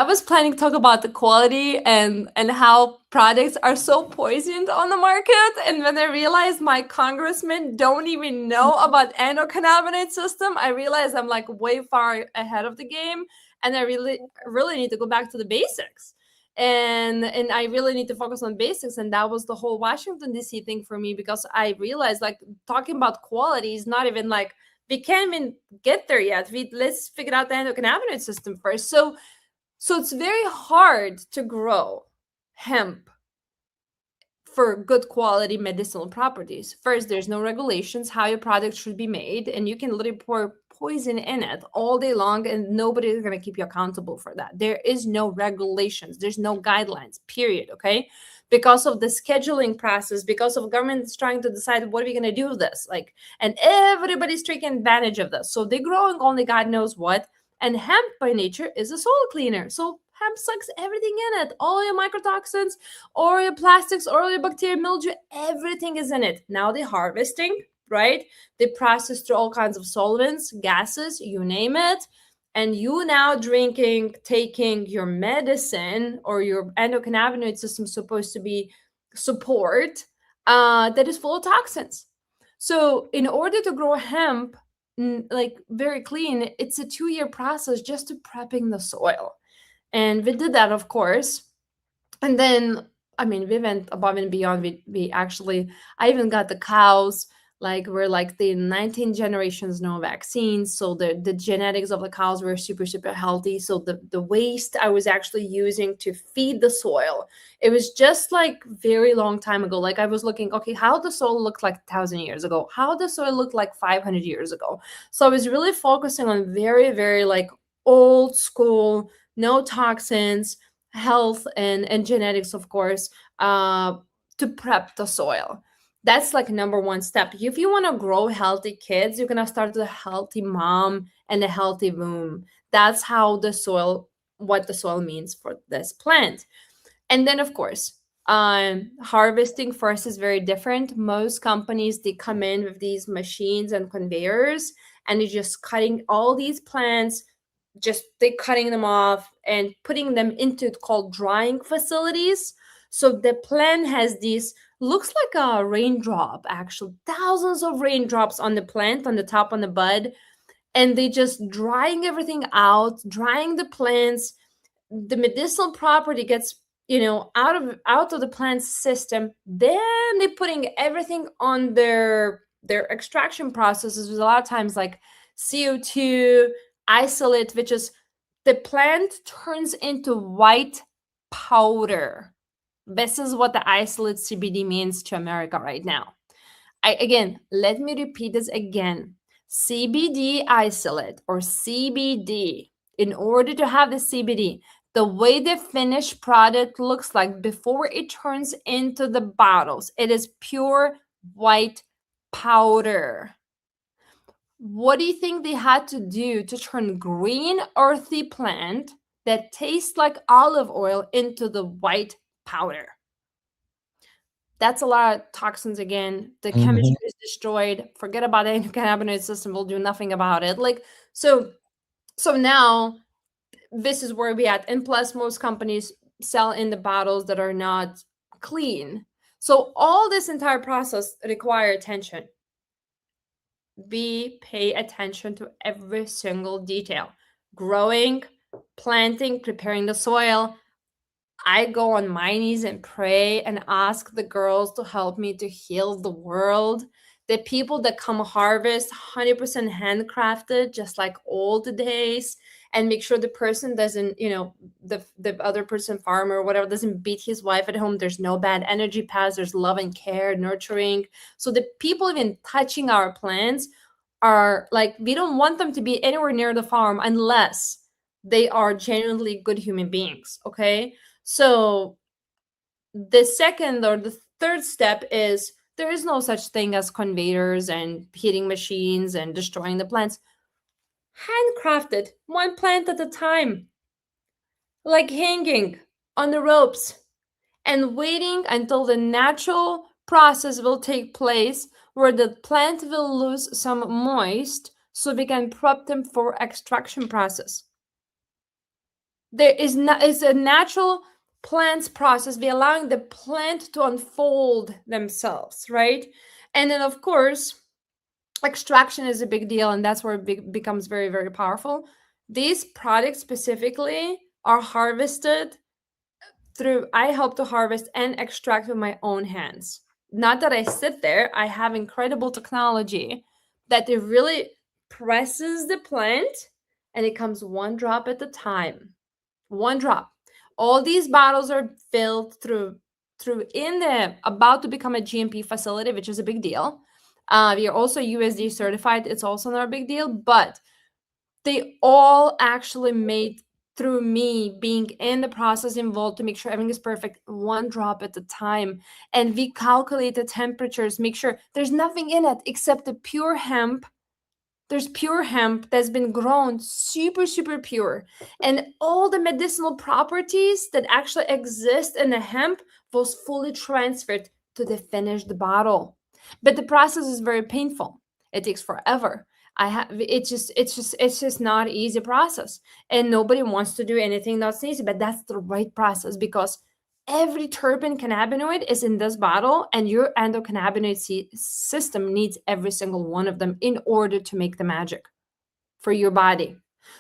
was planning to talk about the quality and how products are so poisoned on the market. And when I realized my congressmen don't even know about endocannabinoid system, I realized I'm like way far ahead of the game, and I really need to go back to the basics. And I really need to focus on basics. And that was the whole Washington D.C. thing for me, because I realized like talking about quality is not even like we can't even get there yet. Let's figure out the endocannabinoid system first. So it's very hard to grow hemp for good quality medicinal properties. First, there's no regulations how your product should be made, and you can literally pour poison in it all day long, and nobody is going to keep you accountable for that. There is no regulations, there's no guidelines, period. Okay, because of the scheduling process, because of governments trying to decide what are we going to do with this, like, and everybody's taking advantage of this, so they're growing only God knows what. And hemp by nature is a soil cleaner, so hemp sucks everything in it, all your microtoxins, or your plastics, or your bacteria, mildew, everything is in it. Now they're harvesting, right? They process through all kinds of solvents, gases, you name it. And you now taking your medicine, or your endocannabinoid system supposed to be support, that is full of toxins. So in order to grow hemp, like very clean, it's a 2-year process just to prepping the soil. And we did that, of course. And then, I mean, we went above and beyond. We actually, I even got the cows, like we're like the 19 generations no vaccines, so the genetics of the cows were super super healthy. So the waste I was actually using to feed the soil, it was just like very long time ago. Like I was looking, okay, how the soil looked like 1,000 years ago, how the soil looked like 500 years ago. So I was really focusing on very very like old school, no toxins, health and genetics, of course, to prep the soil. That's like number one step. If you want to grow healthy kids, you're gonna start with a healthy mom and a healthy womb. That's how the soil, what the soil means for this plant. And then, of course, harvesting first is very different. Most companies, they come in with these machines and conveyors, and they're just cutting all these plants, just they cutting them off and putting them into called drying facilities. So the plant has these, looks like a raindrop, actually thousands of raindrops on the plant, on the top, on the bud, and they just drying everything out, drying the plants. The medicinal property gets, out of the plant's system. Then they're putting everything on their extraction processes, with a lot of times like CO2 isolate, which is, the plant turns into white powder. This is what the isolate CBD means to America right now. Again, let me repeat this again. CBD isolate, or CBD, in order to have the CBD, the way the finished product looks like before it turns into the bottles, it is pure white powder. What do you think they had to do to turn green, earthy plant that tastes like olive oil into the white powder? That's a lot of toxins again. The chemistry is destroyed. Forget about the endocannabinoid system. We'll do nothing about it. Like, so now this is where we at. And plus, most companies sell in the bottles that are not clean. So all this entire process require attention. Pay attention to every single detail. Growing, planting, preparing the soil. I go on my knees and pray and ask the girls to help me to heal the world, The people that come harvest 100% handcrafted, just like old days, and make sure the person doesn't, the other person, farmer or whatever, doesn't beat his wife at home. There's no bad energy pass. There's love and care, nurturing. So the people even touching our plants are like, we don't want them to be anywhere near the farm unless they are genuinely good human beings. Okay. So the second or the third step is, there is no such thing as conveyors and heating machines and destroying the plants. Handcrafted, one plant at a time, like hanging on the ropes and waiting until the natural process will take place where the plant will lose some moist so we can prep them for extraction process. There is a natural plant's process. We're allowing the plant to unfold themselves, right? And then, of course, extraction is a big deal, and that's where it becomes very, very powerful. These products specifically are harvested through, I help to harvest and extract with my own hands. Not that I sit there, I have incredible technology that it really presses the plant and it comes one drop at a time. One drop. All these bottles are filled through in the about to become a GMP facility, which is a big deal. We are also USD certified. It's also not a big deal, but they all actually made through me being in the process involved to make sure everything is perfect, one drop at a time. And we calculate the temperatures, make sure there's nothing in it except the pure hemp. There's pure hemp that's been grown super, super pure. And all the medicinal properties that actually exist in the hemp was fully transferred to the finished bottle. But the process is very painful. It takes forever. It's just not an easy process. And nobody wants to do anything that's easy, but that's the right process, because every terpene cannabinoid is in this bottle, and your endocannabinoid system needs every single one of them in order to make the magic for your body.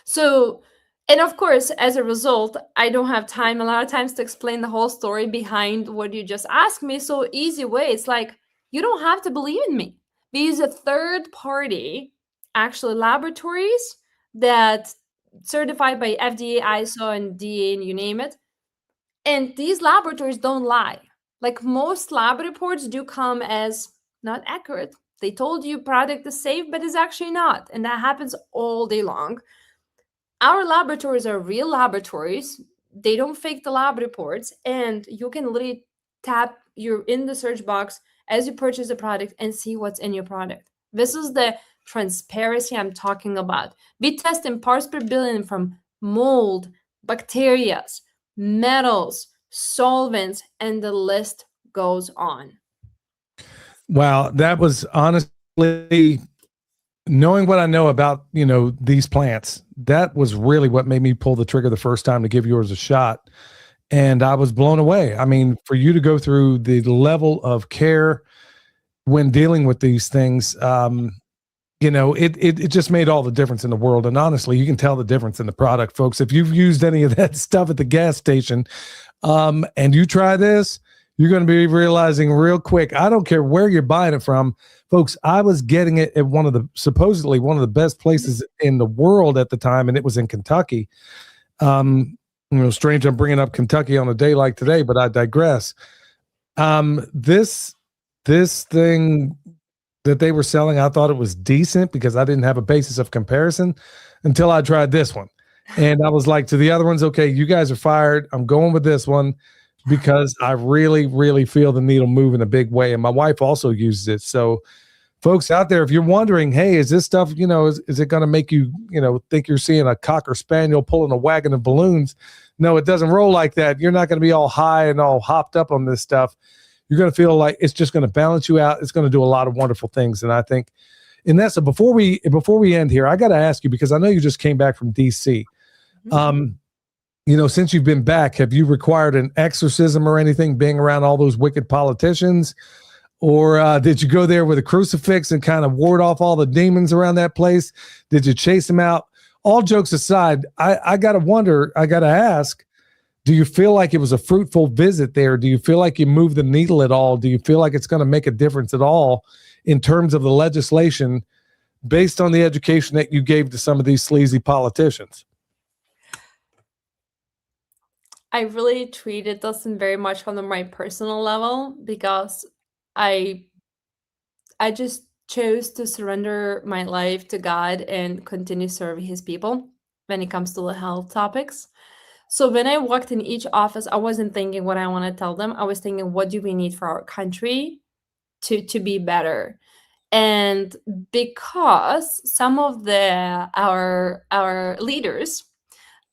So, and of course, as a result, I don't have time a lot of times to explain the whole story behind what you just asked me. So easy way, it's like, you don't have to believe in me. We use a third party, actually laboratories that certified by FDA, ISO, and DA, and you name it. And these laboratories don't lie. Like, most lab reports do come as not accurate. They told you product is safe, but it's actually not. And that happens all day long. Our laboratories are real laboratories. They don't fake the lab reports. And you can literally tap your in the search box as you purchase a product and see what's in your product. This is the transparency I'm talking about. We test in parts per billion from mold, bacteria, metals, solvents, and the list goes on. Wow, that was honestly, knowing what I know about, these plants, that was really what made me pull the trigger the first time to give yours a shot. And I was blown away. I mean, for you to go through the level of care when dealing with these things, it just made all the difference in the world. And honestly, you can tell the difference in the product, folks. If you've used any of that stuff at the gas station, and you try this, you're going to be realizing real quick, I don't care where you're buying it from, folks. I was getting it at supposedly one of the best places in the world at the time, and it was in Kentucky. Strange I'm bringing up Kentucky on a day like today, but I digress. This thing that they were selling, I thought it was decent because I didn't have a basis of comparison until I tried this one. And I was like to the other ones, okay, you guys are fired. I'm going with this one because I really, really feel the needle move in a big way. And my wife also uses it. So folks out there, if you're wondering, hey, is this stuff, is it going to make you, think you're seeing a cocker spaniel pulling a wagon of balloons? No, it doesn't roll like that. You're not going to be all high and all hopped up on this stuff. You're going to feel like it's just going to balance you out. It's going to do a lot of wonderful things. And I think, Inessa, before we end here, I got to ask you, because I know you just came back from DC. Since you've been back, have you required an exorcism or anything, being around all those wicked politicians? Or did you go there with a crucifix and kind of ward off all the demons around that place? Did you chase them out? All jokes aside, I got to ask, Do you feel like it was a fruitful visit there? Do you feel like you moved the needle at all? Do you feel like it's going to make a difference at all in terms of the legislation based on the education that you gave to some of these sleazy politicians? I really treated this in very much on my personal level because I I just chose to surrender my life to God and continue serving his people when it comes to the health topics. So when I walked in each office, I wasn't thinking what I want to tell them. I was thinking, what do we need for our country to be better? And because some of our leaders,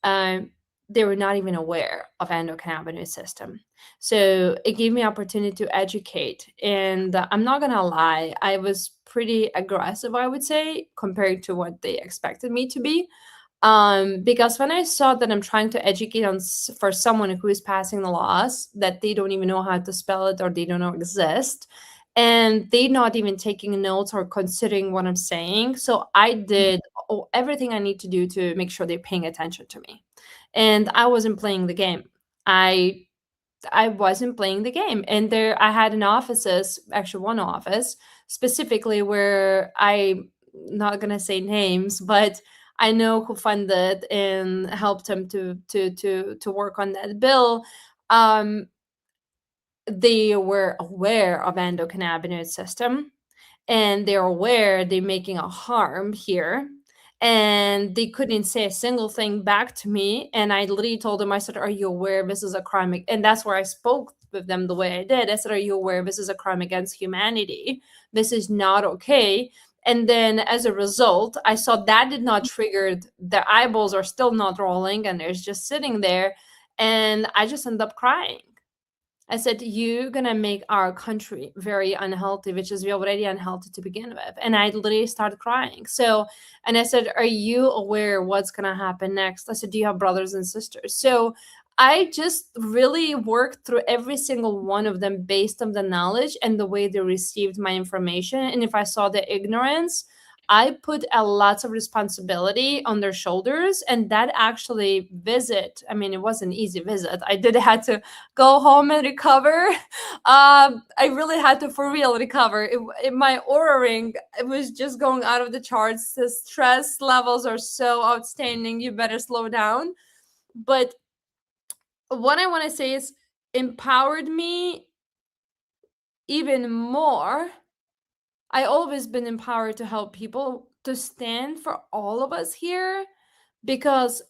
um, they were not even aware of endocannabinoid system. So it gave me opportunity to educate. And I'm not gonna lie, I was pretty aggressive, I would say, compared to what they expected me to be. Because when I saw that I'm trying to educate for someone who is passing the laws that they don't even know how to spell it or they don't know exist, and they not even taking notes or considering what I'm saying. So I did everything I need to do to make sure they're paying attention to me. And I wasn't playing the game. I wasn't playing the game. And there I had actually one office specifically where I'm not gonna say names, but I know who funded and helped him to work on that bill. Um, they were aware of endocannabinoid system and they're aware they're making a harm here, and they couldn't say a single thing back to me. And I literally told them, I said, are you aware this is a crime? And that's where I spoke with them the way I did. I said, are you aware this is a crime against humanity? This is not okay. And then as a result, I saw that did not trigger, their eyeballs are still not rolling and they're just sitting there, and I just ended up crying. I said, you're going to make our country very unhealthy, which is already unhealthy to begin with. And I literally started crying. So, and I said, are you aware what's going to happen next? I said, do you have brothers and sisters? So I just really worked through every single one of them based on the knowledge and the way they received my information. And if I saw the ignorance, I put a lots of responsibility on their shoulders. And that actually visit, I mean, it was an easy visit. I did have to go home and recover. I really had to for real recover. My aura ring, it was just going out of the charts. The stress levels are so outstanding. You better slow down. But what I want to say is empowered me even more. I always been empowered to help people, to stand for all of us here, because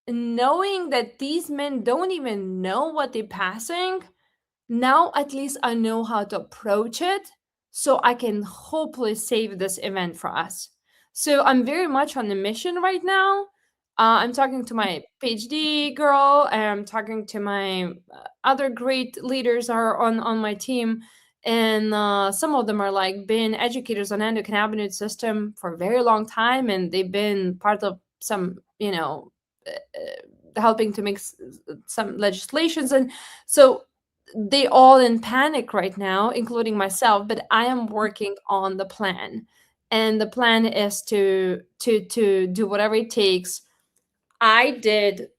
knowing that these men don't even know what they're passing, now at least I know how to approach it so I can hopefully save this event for us. So I'm very much on the mission right now. I'm talking to my PhD girl, and I'm talking to my other great leaders are on my team. And some of them are like been educators on endocannabinoid system for a very long time, and they've been part of some, helping to make some legislations. And so they all in panic right now, including myself, but I am working on the plan. And the plan is to do whatever it takes. I did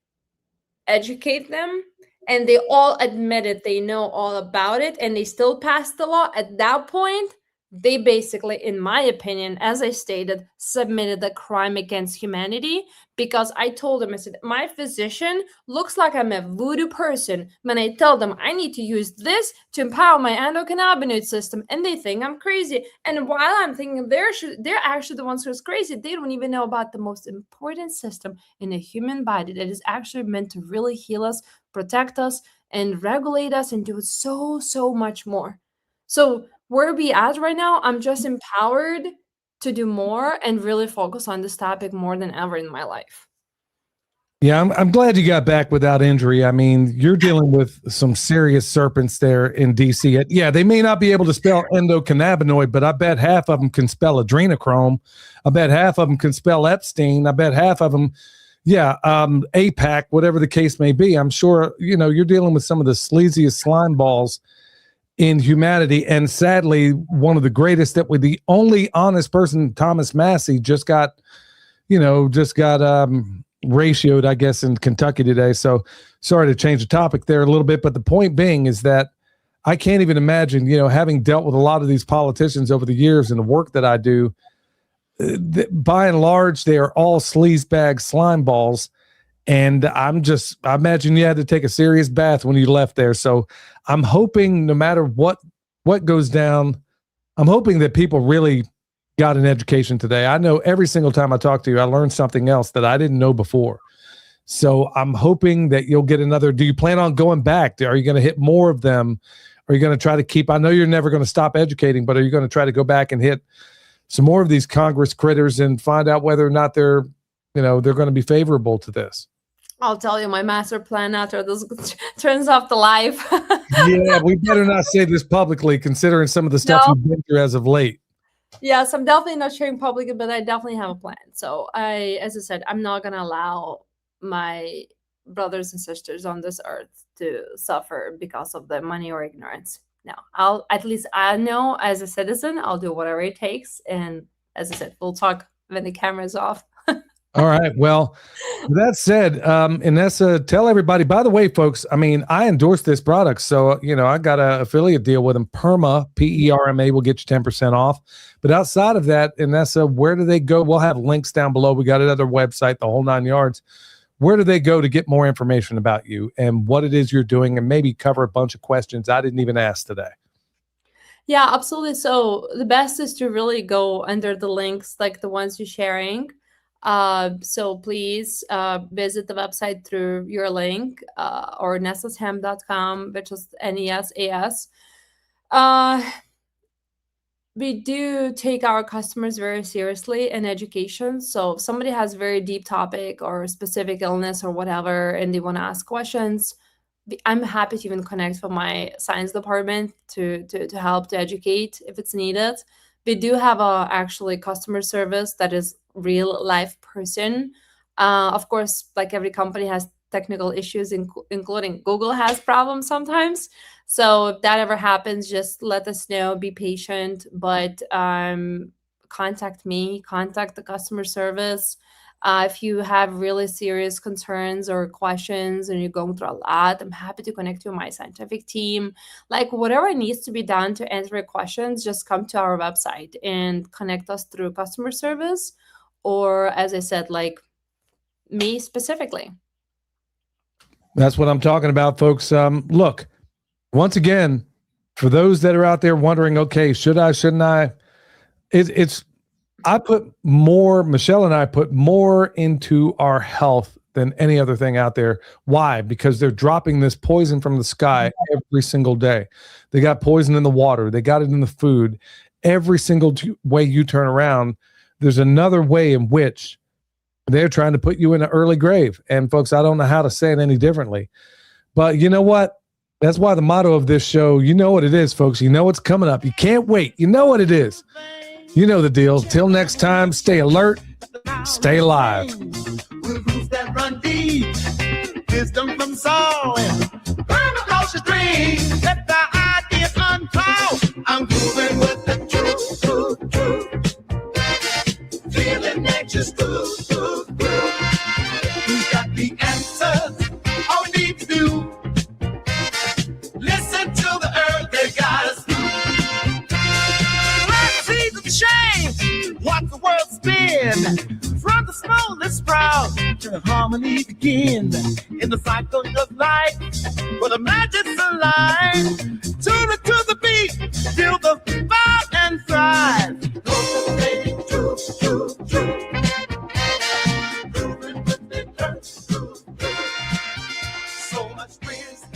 educate them, and they all admitted they know all about it, and they still passed the law. At that point, they basically, in my opinion, as I stated, submitted a crime against humanity, because I told them, I said, my physician looks like I'm a voodoo person when I tell them I need to use this to empower my endocannabinoid system, and they think I'm crazy. And while I'm thinking they're actually the ones who's crazy, they don't even know about the most important system in a human body that is actually meant to really heal us, protect us, and regulate us, and do so much more. So where we at right now, I'm just empowered to do more and really focus on this topic more than ever in my life. Yeah, I'm glad you got back without injury. I mean, you're dealing with some serious serpents there in DC. Yeah, they may not be able to spell endocannabinoid, but I bet half of them can spell adrenochrome. I bet half of them can spell Epstein. I bet half of them, APAC, whatever the case may be. I'm sure, you're dealing with some of the sleaziest slime balls in humanity. And sadly, one of the greatest the only honest person, Thomas Massey, just got ratioed, I guess, in Kentucky today. So sorry to change the topic there a little bit, but the point being is that I can't even imagine, having dealt with a lot of these politicians over the years and the work that I do, by and large, they are all sleazebag slime balls. And I imagine you had to take a serious bath when you left there. So I'm hoping no matter what goes down, I'm hoping that people really got an education today. I know every single time I talk to you, I learned something else that I didn't know before. So I'm hoping that you'll get another. Do you plan on going back? Are you going to hit more of them? Are you going to try to keep, I know you're never going to stop educating, but are you going to try to go back and hit some more of these Congress critters and find out whether or not they're going to be favorable to this? I'll tell you my master plan after this turns off the live. Yeah, we better not say this publicly, considering some of the stuff you've been through as of late. Yes, I'm definitely not sharing publicly, but I definitely have a plan. So as I said, I'm not going to allow my brothers and sisters on this earth to suffer because of the money or ignorance. No, I know as a citizen, I'll do whatever it takes. And as I said, we'll talk when the camera's off. All right. Well, with that said, Inessa, tell everybody, by the way, folks, I endorse this product. So, I got an affiliate deal with them. Perma, PERMA will get you 10% off. But outside of that, Inessa, where do they go? We'll have links down below. We got another website, the whole 9 yards. Where do they go to get more information about you and what it is you're doing, and maybe cover a bunch of questions I didn't even ask today? Yeah, absolutely. So the best is to really go under the links, like the ones you're sharing. So please visit the website through your link or nessashemp.com, which is NESAS. We do take our customers very seriously in education. So if somebody has a very deep topic or a specific illness or whatever, and they want to ask questions, I'm happy to even connect with my science department to help to educate if it's needed. We do have a actually customer service that is real life person. Of course, like every company has technical issues, including Google has problems sometimes. So if that ever happens, just let us know, be patient, but contact me, contact the customer service. If you have really serious concerns or questions and you're going through a lot, I'm happy to connect you with my scientific team. Like whatever needs to be done to answer your questions, just come to our website and connect us through customer service, or as I said, like me specifically. That's what I'm talking about, folks. Look, once again, for those that are out there wondering, okay, should I, shouldn't I? Michelle and I put more into our health than any other thing out there. Why? Because they're dropping this poison from the sky every single day. They got poison in the water. They got it in the food. Every single way you turn around, there's another way in which they're trying to put you in an early grave. And folks, I don't know how to say it any differently. But you know what? That's why the motto of this show, you know what it is, folks. You know what's coming up. You can't wait. You know what it is. You know the deal. Till next time, stay alert, stay alive. Roots that run deep, wisdom from Saul, burn across the stream. Let the ideas unfold. I'm moving with the truth. Feeling nature's good. Who's got the answers? All we need to do. Listen to the earth, they got us through. Let's see the change, watch the world spin. From the smallest sprout to harmony begin. In the cycle of life, where the magic's alive. To the truth.